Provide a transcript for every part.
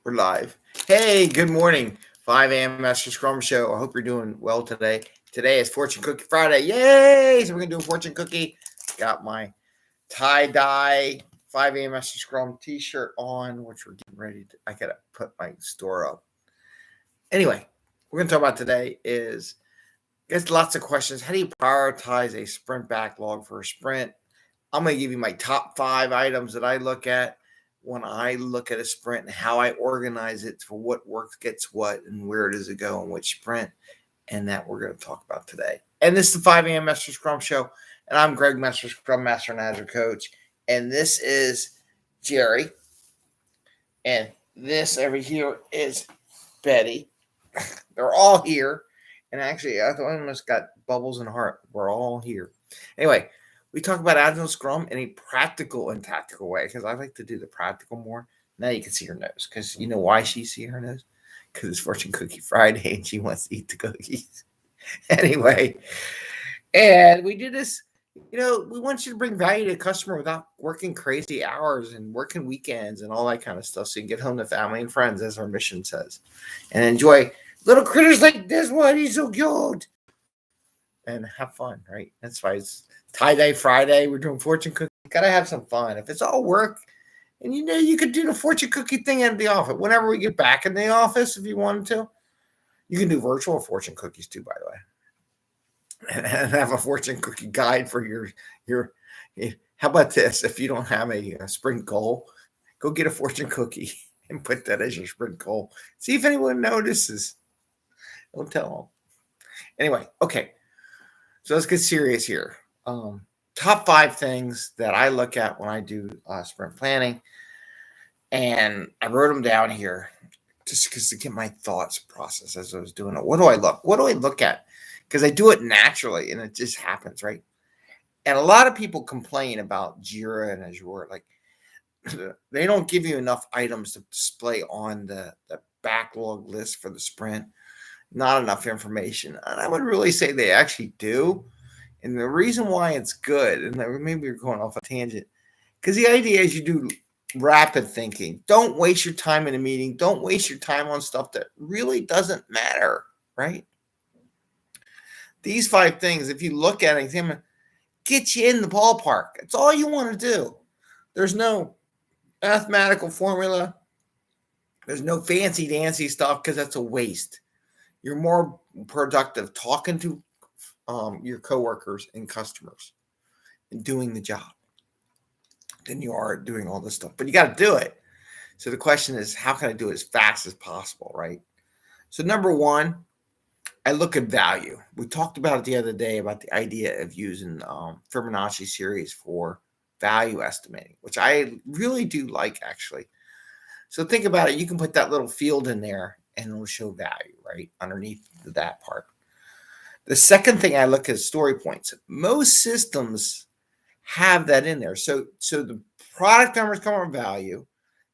We're live. Hey, good morning. 5 a.m. Mester Scrum Show. I hope you're doing well today. Today is Fortune Cookie Friday. Yay! So we're going to do a fortune cookie. Got my tie-dye 5 a.m. Mester Scrum t-shirt on, which we're getting ready to. I got to put my store up. Anyway, we're going to talk about today is, there's lots of questions. How do you prioritize a sprint backlog for a sprint? I'm going to give you my top 5 items that I look at when I look at a sprint and how I organize it for what work gets what and where does it go and which sprint, and that we're going to talk about today. And this is the 5 a.m. Mester Scrum Show, and I'm Greg Mester, Scrum Master and Agile Coach, and this is Jerry, and this over here is Betty. They're all here, and actually I almost got bubbles in heart. We're all here. Anyway, we talk about Agile Scrum in a practical and tactical way because I like to do the practical more. Now you can see her nose because you know why she see her nose? Because it's Fortune Cookie Friday and she wants to eat the cookies. Anyway, and we do this, we want you to bring value to the customer without working crazy hours and working weekends and all that kind of stuff so you can get home to family and friends, as our mission says, and enjoy little critters like this one. He's so cute. And have fun, right? That's why it's tie-dye Friday. We're doing fortune cookie. Gotta have some fun. If it's all work, and you could do the fortune cookie thing at the office. Whenever we get back in the office, if you wanted to, you can do virtual fortune cookies too, by the way. And have a fortune cookie guide for your. How about this? If you don't have a sprint goal, go get a fortune cookie and put that as your sprint goal. See if anyone notices. Don't tell them. Anyway, okay. So let's get serious here. Top 5 things that I look at when I do sprint planning. And I wrote them down here just because to get my thoughts process as I was doing it. What do I look at? Because I do it naturally and it just happens, right? And a lot of people complain about Jira and Azure. Like they don't give you enough items to display on the backlog list for the sprint. Not enough information. And I would really say they actually do. And the reason why it's good, and maybe we're going off a tangent, because the idea is you do rapid thinking. Don't waste your time in a meeting. Don't waste your time on stuff that really doesn't matter, right? These 5 things, if you look at it, examine, get you in the ballpark. It's all you want to do. There's no mathematical formula. There's no fancy dancy stuff because that's a waste. You're more productive talking to your coworkers and customers and doing the job than you are doing all this stuff. But you got to do it. So the question is, how can I do it as fast as possible, right? So number 1, I look at value. We talked about it the other day about the idea of using Fibonacci series for value estimating, which I really do like, actually. So think about it. You can put that little field in there and it'll show value, right, underneath that part. The second thing I look at is story points. Most systems have that in there. So the product owner is coming up with value.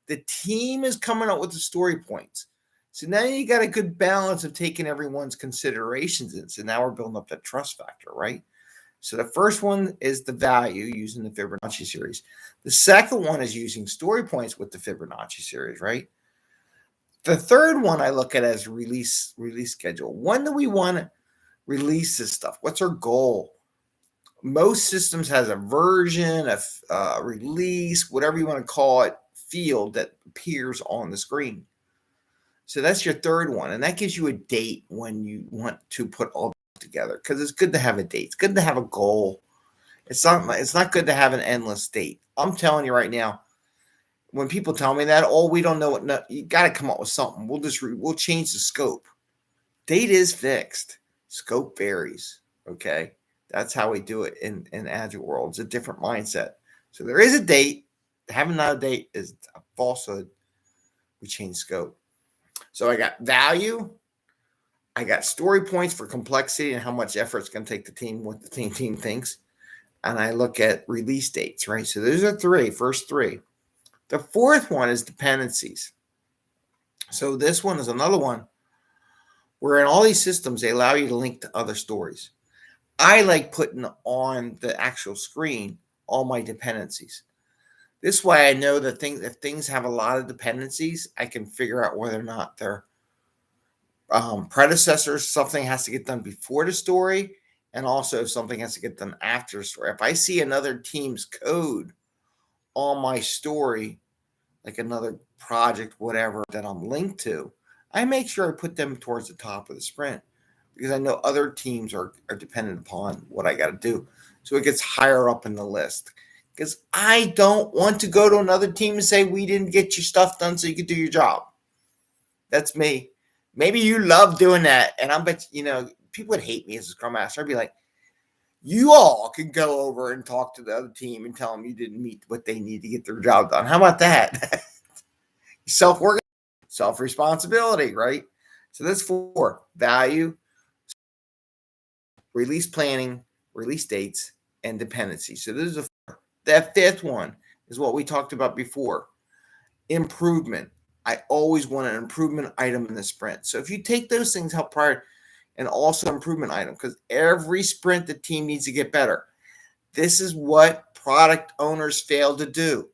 The team is coming up with the story points. So now you got a good balance of taking everyone's considerations in. So now we're building up that trust factor, right? So the first one is the value using the Fibonacci series. The second one is using story points with the Fibonacci series, right? The third one I look at as release schedule. When do we want to release this stuff? What's our goal? Most systems has a version, a release, whatever you want to call it, field that appears on the screen. So that's your third one. And that gives you a date when you want to put all together, because it's good to have a date. It's good to have a goal. It's not good to have an endless date. I'm telling you right now, when people tell me that, we don't know what, no, you got to come up with something. We'll change the scope. Date is fixed. Scope varies. Okay. That's how we do it in Agile world. It's a different mindset. So there is a date. Having not a date is a falsehood. We change scope. So I got value. I got story points for complexity and how much effort it's going to take the team, what the team thinks. And I look at release dates, right? So those are first three. The fourth one is dependencies. So this one is another one where in all these systems, they allow you to link to other stories. I like putting on the actual screen all my dependencies. This way I know that if things have a lot of dependencies, I can figure out whether or not they're predecessors, something has to get done before the story, and also if something has to get done after the story. If I see another team's code on my story, like another project, whatever that I'm linked to, I make sure I put them towards the top of the sprint because I know other teams are dependent upon what I got to do. So it gets higher up in the list because I don't want to go to another team and say, we didn't get your stuff done so you could do your job. That's me. Maybe you love doing that. And I bet, people would hate me as a Scrum Master. I'd be like, you all can go over and talk to the other team and tell them you didn't meet what they need to get their job done. How about that? Self-work, self-responsibility, right? So that's 4: value, release planning, release dates, and dependency. So this is a 4. That 5th one is what we talked about before. Improvement. I always want an improvement item in the sprint. So if you take those things, help prior, and also improvement item, because every sprint the team needs to get better. This is what product owners fail to do.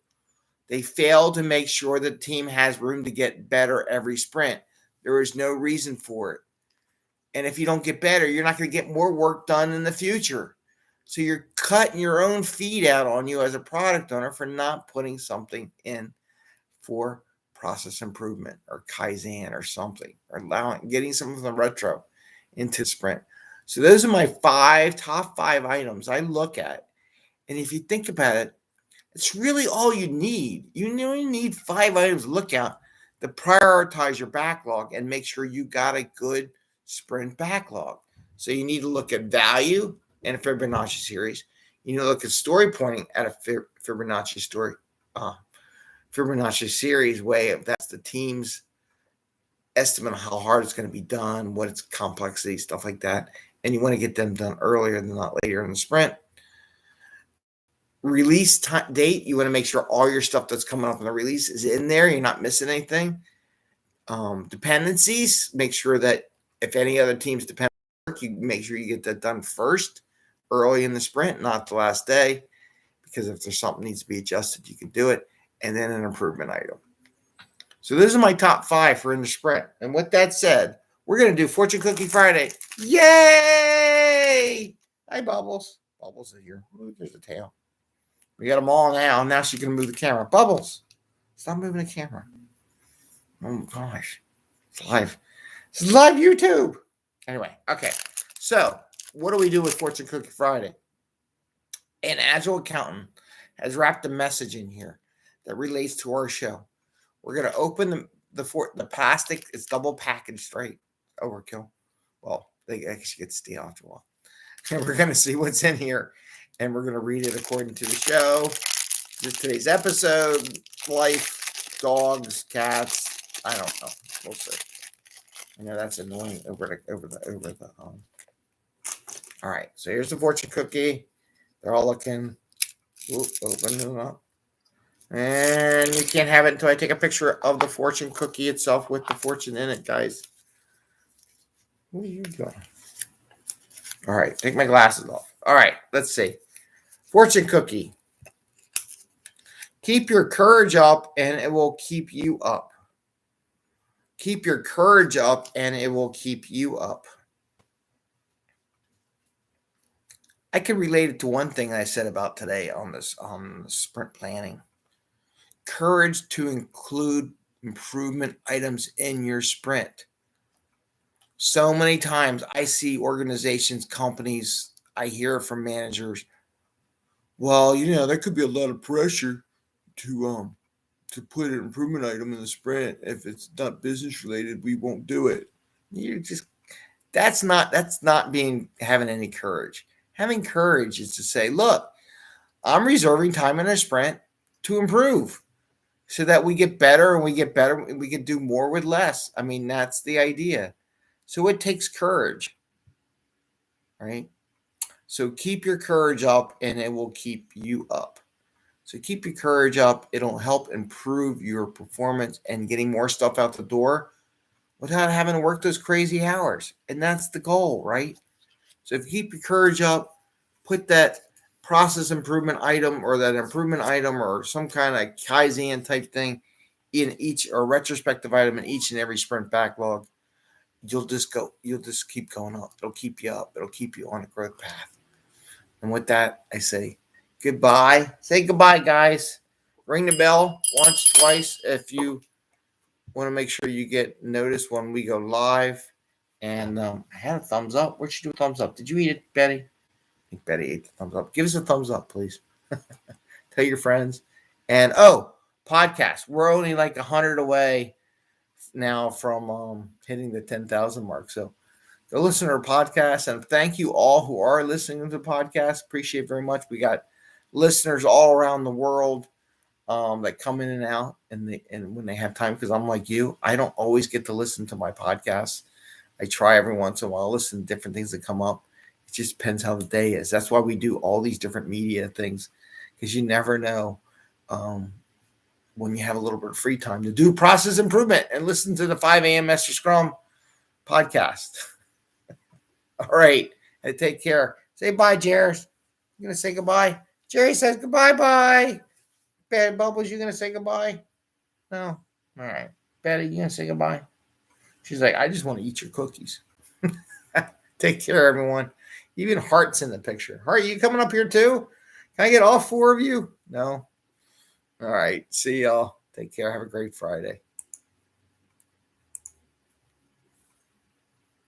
They fail to make sure the team has room to get better every sprint. There is no reason for it. And if you don't get better, you're not going to get more work done in the future. So you're cutting your own feet out on you as a product owner for not putting something in for process improvement or Kaizen or something, or getting some of the retro into sprint. So those are my top 5 items I look at. And if you think about it, it's really all you need. You only need 5 items to look at to prioritize your backlog and make sure you got a good sprint backlog. So you need to look at value and a Fibonacci series. You need to look at story pointing at a Fibonacci story, Fibonacci series way of that's the team's estimate of how hard it's going to be done, what its complexity, stuff like that. And you want to get them done earlier than not later in the sprint. Release date, you want to make sure all your stuff that's coming up in the release is in there. You're not missing anything. Dependencies, make sure that if any other teams depend on work, you make sure you get that done first, early in the sprint, not the last day, because if there's something needs to be adjusted, you can do it. And then an improvement item. So those are my top 5 for in the sprint. And with that said, we're going to do Fortune Cookie Friday. Yay! Hi, Bubbles. Bubbles is here. Ooh, there's the tail. We got them all now. Now she's going to move the camera. Bubbles, stop moving the camera. Oh, my gosh. It's live. It's live YouTube. Anyway, okay. So what do we do with Fortune Cookie Friday? An Agile accountant has wrapped a message in here that relates to our show. We're going to open the plastic. It's double packaged, right? Overkill. Well, they actually get steel after a while. And we're going to see what's in here. And we're going to read it according to the show. Today's episode, life, dogs, cats. I don't know. We'll see. I know that's annoying over the. All right. So here's the fortune cookie. They're all looking. Open them up. And you can't have it until I take a picture of the fortune cookie itself with the fortune in it, guys. Where are you going? All right. Take my glasses off. All right. Let's see. Fortune cookie. Keep your courage up and it will keep you up. Keep your courage up and it will keep you up. I can relate it to one thing I said about today on this sprint planning. Courage to include improvement items in your sprint. So many times I see organizations, companies, I hear from managers, well, there could be a lot of pressure to put an improvement item in the sprint. If it's not business related, we won't do it. That's not having any courage. Having courage is to say, look, I'm reserving time in a sprint to improve so that we get better and we can do more with less. I mean, that's the idea. So it takes courage, right? So keep your courage up and it will keep you up. So keep your courage up. It'll help improve your performance and getting more stuff out the door without having to work those crazy hours. And that's the goal, right? So if you keep your courage up, put that process improvement item or that improvement item or some kind of Kaizen type thing in each or retrospective item in each and every sprint backlog, you'll just keep going up. It'll keep you up. It'll keep you on a growth path. And with that, I say goodbye. Say goodbye, guys. Ring the bell once, twice if you want to make sure you get noticed when we go live. And I had a thumbs up. Where'd you do a thumbs up? Did you eat it, Betty? I think Betty ate the thumbs up. Give us a thumbs up, please. Tell your friends. And podcast. We're only like 100 away now from hitting the 10,000 mark. So go listen to our podcast. And thank you all who are listening to the podcast. Appreciate it very much. We got listeners all around the world that come in and out and when they have time, because I'm like you, I don't always get to listen to my podcasts. I try every once in a while, listen to different things that come up. It just depends how the day is. That's why we do all these different media things, because you never know when you have a little bit of free time to do process improvement and listen to the 5 a.m. Mester Scrum podcast. All right. And take care. Say bye, Jerry. You going to say goodbye? Jerry says goodbye, bye. Betty Bubbles, you going to say goodbye? No? All right. Betty, you going to say goodbye? She's like, I just want to eat your cookies. Take care, everyone. Even Hart's in the picture. Hart, you coming up here too? Can I get all 4 of you? No? All right. See y'all. Take care. Have a great Friday.